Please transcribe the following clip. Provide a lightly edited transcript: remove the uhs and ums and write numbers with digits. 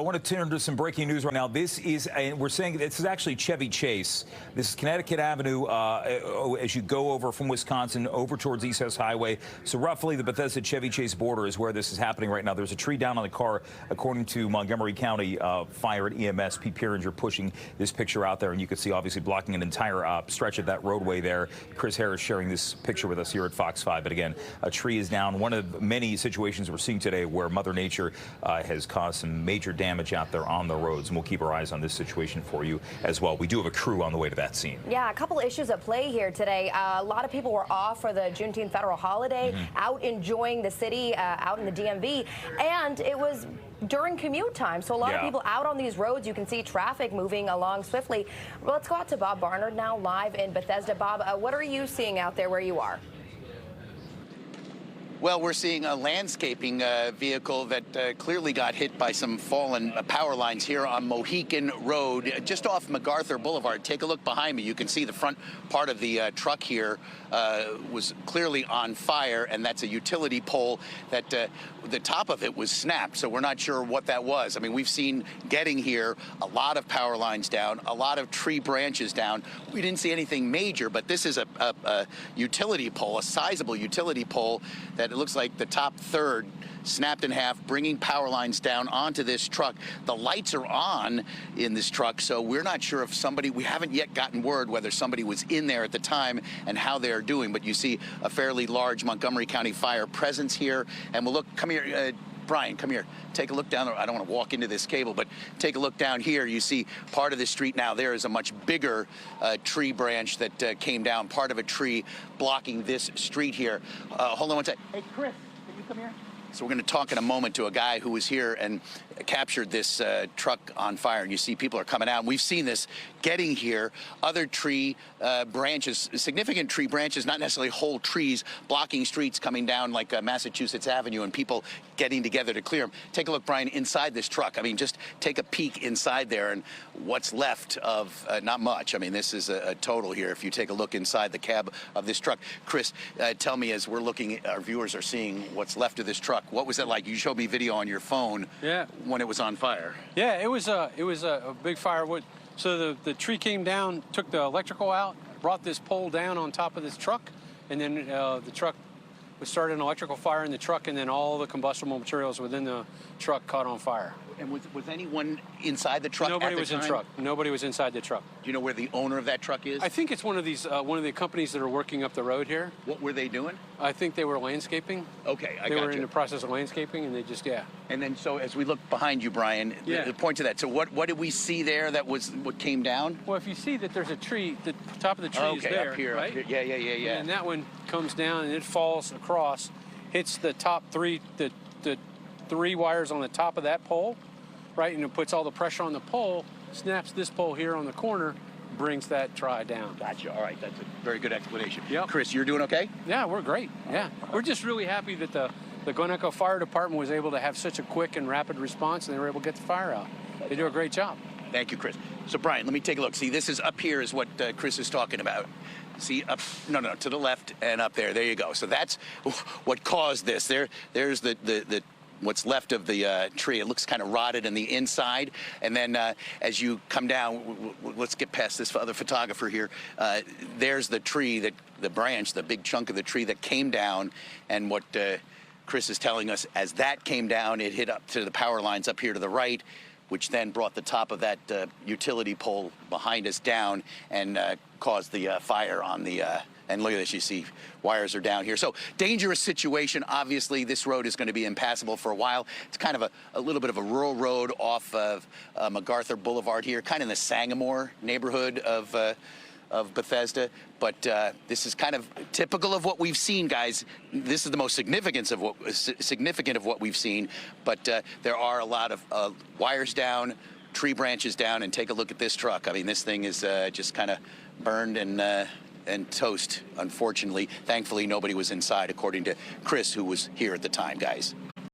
want to turn to some breaking news right now. This is, we're saying this is actually Chevy Chase. This is Connecticut Avenue as you go over from Wisconsin over towards East West Highway. So roughly the Bethesda Chevy Chase border is where this is happening right now. There's a tree down on the car, according to Montgomery County Fire and EMS. Pete Pieringer pushing this picture out there, and you can see obviously blocking an entire stretch of that roadway there. Chris Harris sharing this picture with us here at Fox 5. But again, a tree is down. One of many situations we're seeing today where Mother Nature has caused some major damage out there on the roads, and we'll keep our eyes on this situation for you as well. We do have a crew on the way to that scene. Yeah, a couple issues at play here today. A lot of people were off for the Juneteenth federal holiday, out enjoying the city, out in the DMV, and it was during commute time, so a lot of people out on these roads. You can see traffic moving along swiftly. Well, let's go out to Bob Barnard now, live in Bethesda. Bob, what are you seeing out there where you are? Well, we're seeing a landscaping vehicle that clearly got hit by some fallen power lines here on Mohican Road, just off MacArthur Boulevard. Take a look behind me. You can see the front part of the truck here was clearly on fire, and that's a utility pole that the top of it was snapped, so we're not sure what that was. I mean, we've seen getting here a lot of power lines down, a lot of tree branches down. We didn't see anything major, but this is a utility pole, a sizable utility pole that it looks like the top third snapped in half, bringing power lines down onto this truck. The lights are on in this truck, so we're not sure if somebody, we haven't yet gotten word whether somebody was in there at the time and how they're doing, but you see a fairly large Montgomery County Fire presence here. And we'll look, come here, Brian, come here. Take a look down there. I don't want to walk into this cable, but take a look down here. You see part of the street now. There is a much bigger tree branch that came down, part of a tree blocking this street here. Hold on one second. Hey, Chris, can you come here? So we're going to talk in a moment to a guy who was here and captured this truck on fire. And you see people are coming out. And we've seen this getting here. Other tree branches, significant tree branches, not necessarily whole trees, blocking streets coming down like Massachusetts Avenue, and people getting together to clear them. Take a look, Brian, inside this truck. I mean, just take a peek inside there, and what's left of not much. I mean, this is a total here. If you take a look inside the cab of this truck. Chris, tell me, as we're looking, our viewers are seeing what's left of this truck. What was it like? You showed me video on your phone when it was on fire. Yeah, it was a big fire. So the tree came down, took the electrical out, brought this pole down on top of this truck, and then the truck started an electrical fire in the truck, and then all the combustible materials within the truck caught on fire. And was anyone inside the truck? Nobody was in the truck. Nobody was inside the truck. Do you know where the owner of that truck is? I think it's one of the companies that are working up the road here. What were they doing? I think they were landscaping. Okay, They were in the process of landscaping, and they just, And then, so as we look behind you, Brian, the point to that. So what did we see there that was what came down? Well, if you see that there's a tree, the top of the tree is there, up here, right? Up here. Yeah. And that one comes down and it falls across, hits the top three, the three wires on the top of that pole, right? And it puts all the pressure on the pole, snaps this pole here on the corner, brings that tri down. Gotcha. All right, that's a very good explanation. Yep. Chris, you're doing okay? Yeah, we're great. Yeah, we're just really happy that the Glen Echo Fire Department was able to have such a quick and rapid response, and they were able to get the fire out. They do a great job. Thank you, Chris. So, Brian, let me take a look. See, this is up here is what Chris is talking about. See, up, no, to the left and up there. There you go. So that's what caused this. There's the what's left of the tree. It looks kind of rotted in the inside. And then as you come down, let's get past this other photographer here. There's the tree, the branch, the big chunk of the tree that came down. And what Chris is telling us, as that came down, it hit up to the power lines up here to the right, which then brought the top of that utility pole behind us down and caused the fire on the, and look at this, you see wires are down here. So dangerous situation. Obviously, this road is going to be impassable for a while. It's kind of a little bit of a rural road off of MacArthur Boulevard here, kind of in the Sangamore neighborhood of Bethesda, but this is kind of typical of what we've seen, guys. This is the most significant of what we've seen, but there are a lot of wires down, tree branches down, and take a look at this truck. I mean, this thing is just kind of burned and toast, unfortunately. Thankfully, nobody was inside, according to Chris, who was here at the time, guys.